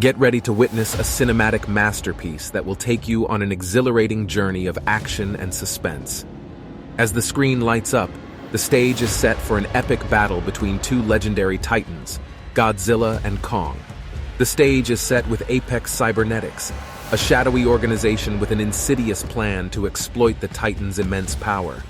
Get ready to witness a cinematic masterpiece that will take you on an exhilarating journey of action and suspense. As the screen lights up, the stage is set for an epic battle between two legendary titans, Godzilla and Kong. The stage is set with Apex Cybernetics, a shadowy organization with an insidious plan to exploit the Titans' immense power.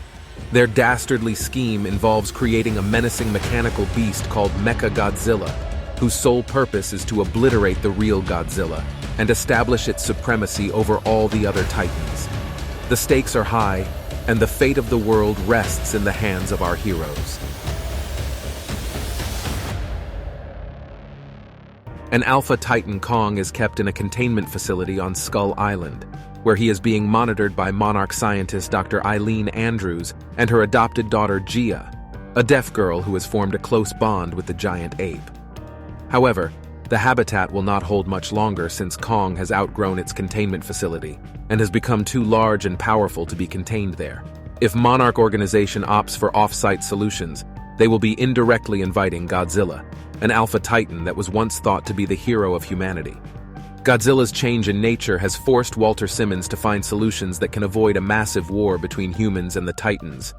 Their dastardly scheme involves creating a menacing mechanical beast called Mechagodzilla, whose sole purpose is to obliterate the real Godzilla and establish its supremacy over all the other Titans. The stakes are high, and the fate of the world rests in the hands of our heroes. An alpha Titan Kong is kept in a containment facility on Skull Island, where he is being monitored by Monarch scientist Dr. Eileen Andrews and her adopted daughter Gia, a deaf girl who has formed a close bond with the giant ape. However, the habitat will not hold much longer since Kong has outgrown its containment facility and has become too large and powerful to be contained there. If Monarch organization opts for off-site solutions, they will be indirectly inviting Godzilla, an alpha titan that was once thought to be the hero of humanity. Godzilla's change in nature has forced Walter Simmons to find solutions that can avoid a massive war between humans and the Titans.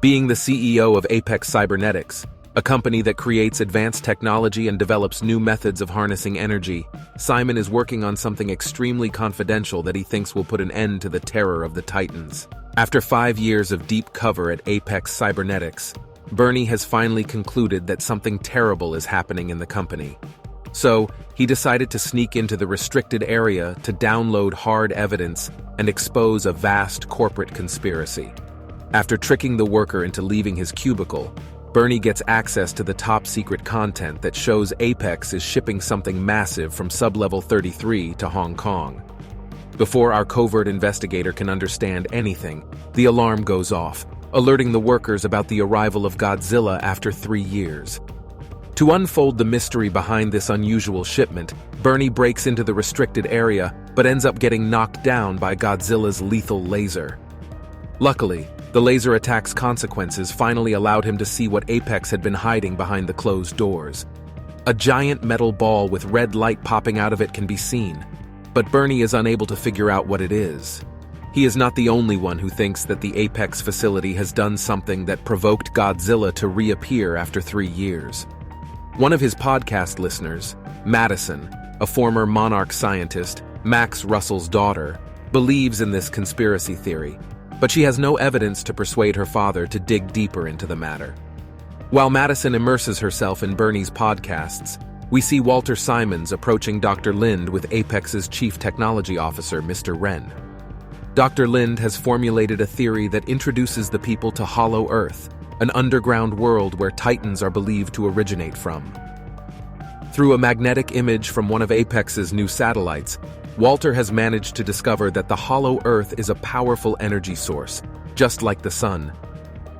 Being the CEO of Apex Cybernetics, a company that creates advanced technology and develops new methods of harnessing energy, Simon is working on something extremely confidential that he thinks will put an end to the terror of the Titans. After 5 years of deep cover at Apex Cybernetics, Bernie has finally concluded that something terrible is happening in the company. So, he decided to sneak into the restricted area to download hard evidence and expose a vast corporate conspiracy. After tricking the worker into leaving his cubicle, Bernie gets access to the top-secret content that shows Apex is shipping something massive from Sublevel 33 to Hong Kong. Before our covert investigator can understand anything, the alarm goes off, alerting the workers about the arrival of Godzilla after 3 years. To unfold the mystery behind this unusual shipment, Bernie breaks into the restricted area but ends up getting knocked down by Godzilla's lethal laser. Luckily, the laser attack's consequences finally allowed him to see what Apex had been hiding behind the closed doors. A giant metal ball with red light popping out of it can be seen, but Bernie is unable to figure out what it is. He is not the only one who thinks that the Apex facility has done something that provoked Godzilla to reappear after 3 years. One of his podcast listeners, Madison, a former Monarch scientist, Max Russell's daughter, believes in this conspiracy theory, but she has no evidence to persuade her father to dig deeper into the matter. While Madison immerses herself in Bernie's podcasts, we see Walter Simons approaching Dr. Lind with Apex's chief technology officer, Mr. Wren. Dr. Lind has formulated a theory that introduces the people to Hollow Earth, an underground world where Titans are believed to originate from. Through a magnetic image from one of Apex's new satellites, Walter has managed to discover that the Hollow Earth is a powerful energy source, just like the Sun.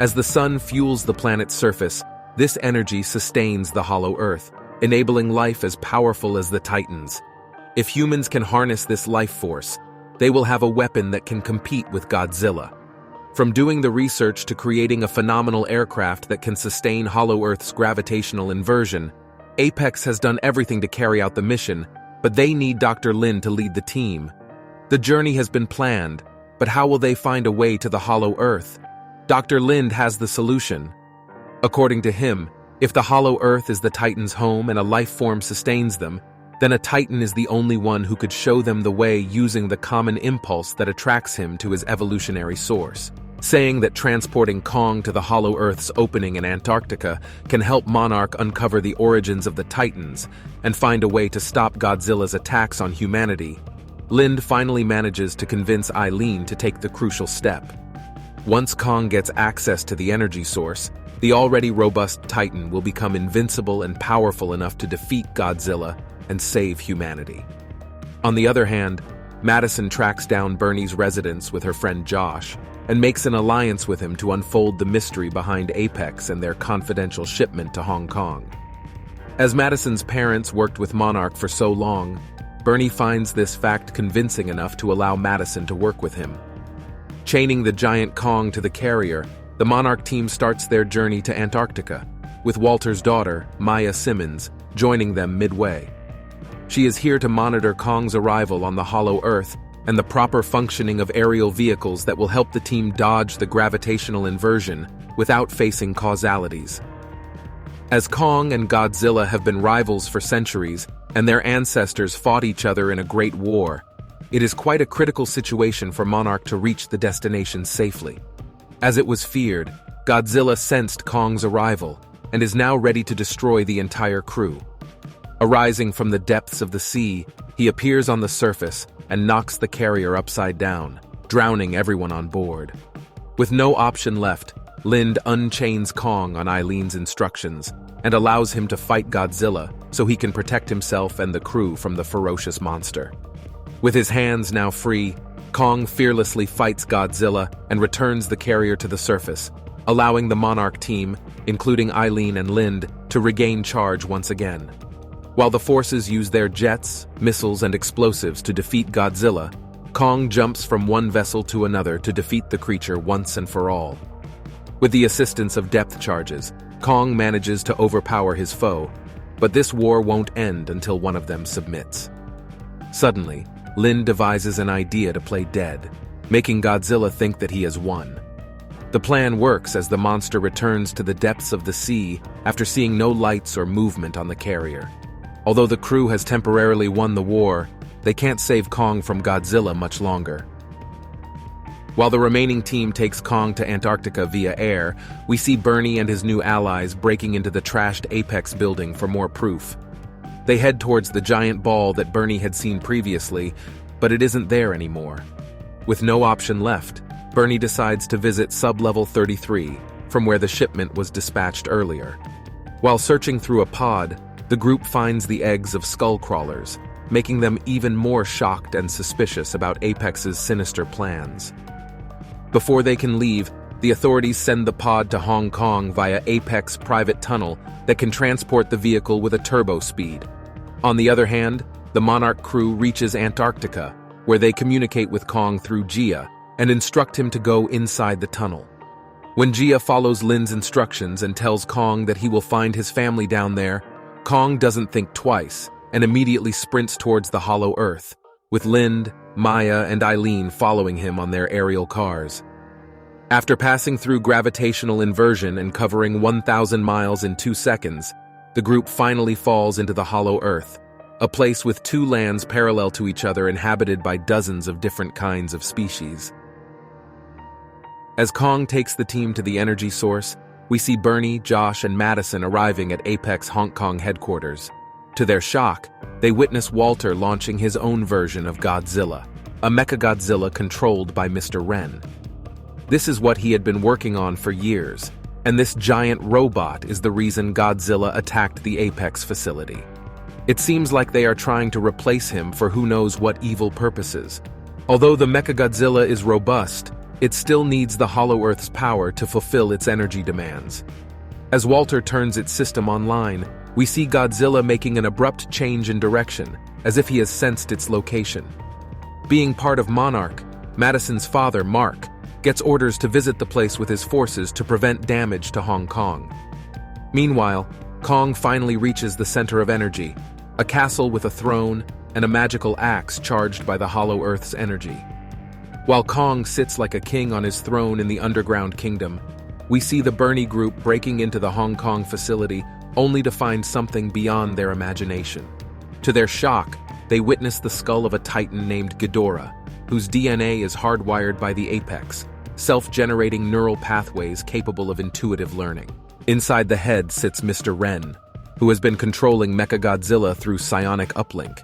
As the Sun fuels the planet's surface, this energy sustains the Hollow Earth, enabling life as powerful as the Titans. If humans can harness this life force, they will have a weapon that can compete with Godzilla. From doing the research to creating a phenomenal aircraft that can sustain Hollow Earth's gravitational inversion, Apex has done everything to carry out the mission, but they need Dr. Lind to lead the team. The journey has been planned, but how will they find a way to the Hollow Earth? Dr. Lind has the solution. According to him, if the Hollow Earth is the Titan's home and a life form sustains them, then a Titan is the only one who could show them the way using the common impulse that attracts him to his evolutionary source, saying that transporting Kong to the Hollow Earth's opening in Antarctica can help Monarch uncover the origins of the Titans and find a way to stop Godzilla's attacks on humanity. Lind finally manages to convince Eileen to take the crucial step. Once Kong gets access to the energy source, the already robust Titan will become invincible and powerful enough to defeat Godzilla and save humanity. On the other hand, Madison tracks down Bernie's residence with her friend Josh and makes an alliance with him to unfold the mystery behind Apex and their confidential shipment to Hong Kong. As Madison's parents worked with Monarch for so long, Bernie finds this fact convincing enough to allow Madison to work with him. Chaining the giant Kong to the carrier, the Monarch team starts their journey to Antarctica, with Walter's daughter, Maya Simmons, joining them midway. She is here to monitor Kong's arrival on the hollow Earth and the proper functioning of aerial vehicles that will help the team dodge the gravitational inversion without facing causalities. As Kong and Godzilla have been rivals for centuries and their ancestors fought each other in a great war, it is quite a critical situation for Monarch to reach the destination safely. As it was feared, Godzilla sensed Kong's arrival and is now ready to destroy the entire crew. Arising from the depths of the sea, he appears on the surface and knocks the carrier upside down, drowning everyone on board. With no option left, Lind unchains Kong on Eileen's instructions and allows him to fight Godzilla so he can protect himself and the crew from the ferocious monster. With his hands now free, Kong fearlessly fights Godzilla and returns the carrier to the surface, allowing the Monarch team, including Eileen and Lind, to regain charge once again. While the forces use their jets, missiles, and explosives to defeat Godzilla, Kong jumps from one vessel to another to defeat the creature once and for all. With the assistance of depth charges, Kong manages to overpower his foe, but this war won't end until one of them submits. Suddenly, Lind devises an idea to play dead, making Godzilla think that he has won. The plan works as the monster returns to the depths of the sea after seeing no lights or movement on the carrier. Although the crew has temporarily won the war, they can't save Kong from Godzilla much longer. While the remaining team takes Kong to Antarctica via air, we see Bernie and his new allies breaking into the trashed Apex building for more proof. They head towards the giant ball that Bernie had seen previously, but it isn't there anymore. With no option left, Bernie decides to visit Sub-Level 33, from where the shipment was dispatched earlier. While searching through a pod, the group finds the eggs of skull crawlers, making them even more shocked and suspicious about Apex's sinister plans. Before they can leave, the authorities send the pod to Hong Kong via Apex private tunnel that can transport the vehicle with a turbo speed. On the other hand, the Monarch crew reaches Antarctica, where they communicate with Kong through Gia and instruct him to go inside the tunnel. When Gia follows Lin's instructions and tells Kong that he will find his family down there, Kong doesn't think twice and immediately sprints towards the hollow Earth, with Lind, Maya, and Eileen following him on their aerial cars. After passing through gravitational inversion and covering 1,000 miles in 2 seconds, the group finally falls into the hollow Earth, a place with two lands parallel to each other inhabited by dozens of different kinds of species. As Kong takes the team to the energy source, we see Bernie, Josh, and Madison arriving at Apex Hong Kong headquarters. To their shock, they witness Walter launching his own version of Godzilla, a Mechagodzilla controlled by Mr. Wren. This is what he had been working on for years, and this giant robot is the reason Godzilla attacked the Apex facility. It seems like they are trying to replace him for who knows what evil purposes. Although the Mechagodzilla is robust, it still needs the Hollow Earth's power to fulfill its energy demands. As Walter turns its system online, we see Godzilla making an abrupt change in direction, as if he has sensed its location. Being part of Monarch, Madison's father, Mark, gets orders to visit the place with his forces to prevent damage to Hong Kong. Meanwhile, Kong finally reaches the center of energy, a castle with a throne and a magical axe charged by the Hollow Earth's energy. While Kong sits like a king on his throne in the underground kingdom, we see the Bernie group breaking into the Hong Kong facility only to find something beyond their imagination. To their shock, they witness the skull of a titan named Ghidorah, whose DNA is hardwired by the Apex, self-generating neural pathways capable of intuitive learning. Inside the head sits Mr. Wren, who has been controlling Mechagodzilla through psionic uplink.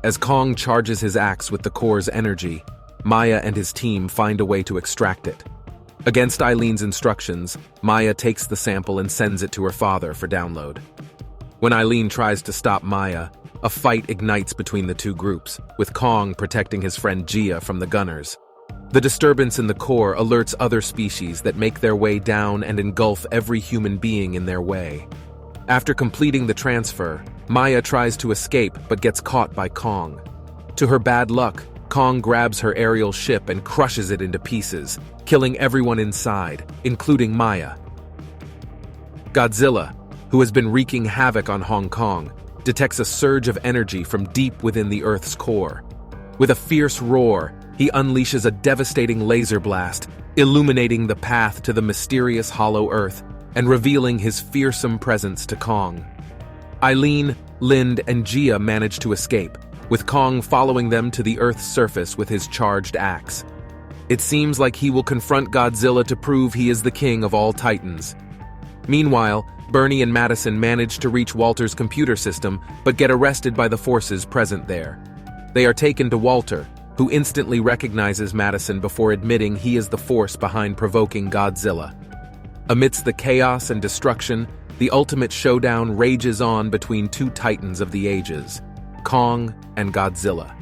As Kong charges his axe with the core's energy, Maya and his team find a way to extract it. Against Eileen's instructions, Maya takes the sample and sends it to her father for download. When Eileen tries to stop Maya, a fight ignites between the two groups, with Kong protecting his friend Gia from the gunners. The disturbance in the core alerts other species that make their way down and engulf every human being in their way. After completing the transfer, Maya tries to escape but gets caught by Kong. To her bad luck, Kong grabs her aerial ship and crushes it into pieces, killing everyone inside, including Maya. Godzilla, who has been wreaking havoc on Hong Kong, detects a surge of energy from deep within the Earth's core. With a fierce roar, he unleashes a devastating laser blast, illuminating the path to the mysterious hollow Earth and revealing his fearsome presence to Kong. Eileen, Lind, and Gia manage to escape, with Kong following them to the Earth's surface with his charged axe. It seems like he will confront Godzilla to prove he is the king of all Titans. Meanwhile, Bernie and Madison manage to reach Walter's computer system but get arrested by the forces present there. They are taken to Walter, who instantly recognizes Madison before admitting he is the force behind provoking Godzilla. Amidst the chaos and destruction, the ultimate showdown rages on between two titans of the ages, Kong and Godzilla.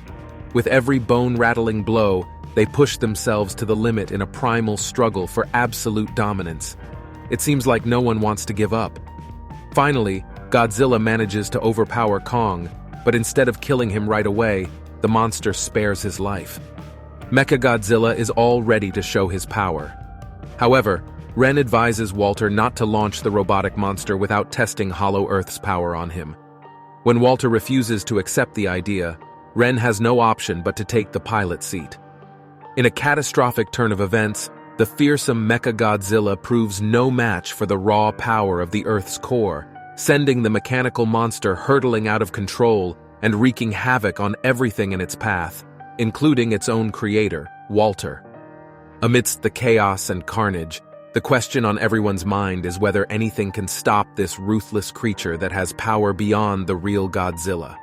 With every bone-rattling blow, they push themselves to the limit in a primal struggle for absolute dominance. It seems like no one wants to give up. Finally, Godzilla manages to overpower Kong, but instead of killing him right away, the monster spares his life. Mechagodzilla is all ready to show his power. However, Ren advises Walter not to launch the robotic monster without testing Hollow Earth's power on him. When Walter refuses to accept the idea, Ren has no option but to take the pilot seat. In a catastrophic turn of events, the fearsome Mechagodzilla proves no match for the raw power of the Earth's core, sending the mechanical monster hurtling out of control and wreaking havoc on everything in its path, including its own creator, Walter. Amidst the chaos and carnage, the question on everyone's mind is whether anything can stop this ruthless creature that has power beyond the real Godzilla.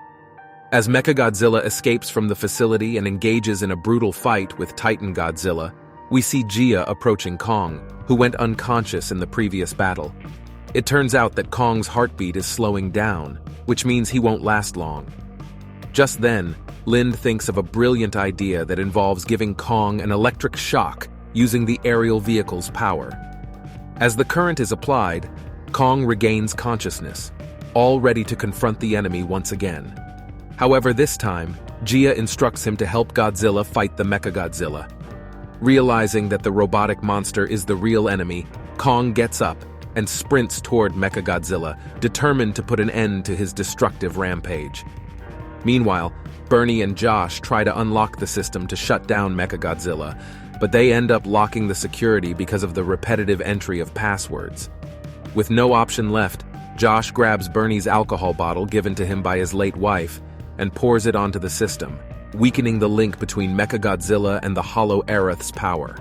As Mechagodzilla escapes from the facility and engages in a brutal fight with Titan Godzilla, we see Gia approaching Kong, who went unconscious in the previous battle. It turns out that Kong's heartbeat is slowing down, which means he won't last long. Just then, Lind thinks of a brilliant idea that involves giving Kong an electric shock using the aerial vehicle's power. As the current is applied, Kong regains consciousness, all ready to confront the enemy once again. However, this time, Gia instructs him to help Godzilla fight the Mechagodzilla. Realizing that the robotic monster is the real enemy, Kong gets up and sprints toward Mechagodzilla, determined to put an end to his destructive rampage. Meanwhile, Bernie and Josh try to unlock the system to shut down Mechagodzilla, but they end up locking the security because of the repetitive entry of passwords. With no option left, Josh grabs Bernie's alcohol bottle given to him by his late wife and pours it onto the system, weakening the link between Mechagodzilla and the Hollow Aerith's power.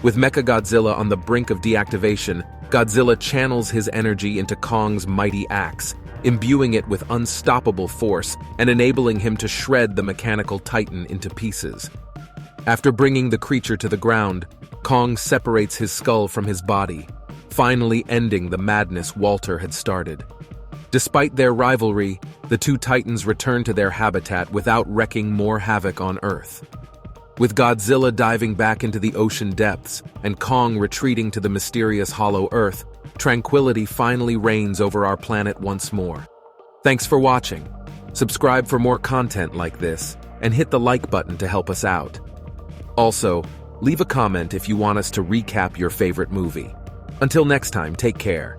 With Mechagodzilla on the brink of deactivation, Godzilla channels his energy into Kong's mighty axe, imbuing it with unstoppable force and enabling him to shred the mechanical titan into pieces. After bringing the creature to the ground, Kong separates his skull from his body, finally ending the madness Walter had started. Despite their rivalry, the two titans return to their habitat without wreaking more havoc on Earth. With Godzilla diving back into the ocean depths and Kong retreating to the mysterious Hollow Earth, tranquility finally reigns over our planet once more. Thanks for watching. Subscribe for more content like this, and hit the like button to help us out. Also, leave a comment if you want us to recap your favorite movie. Until next time, take care.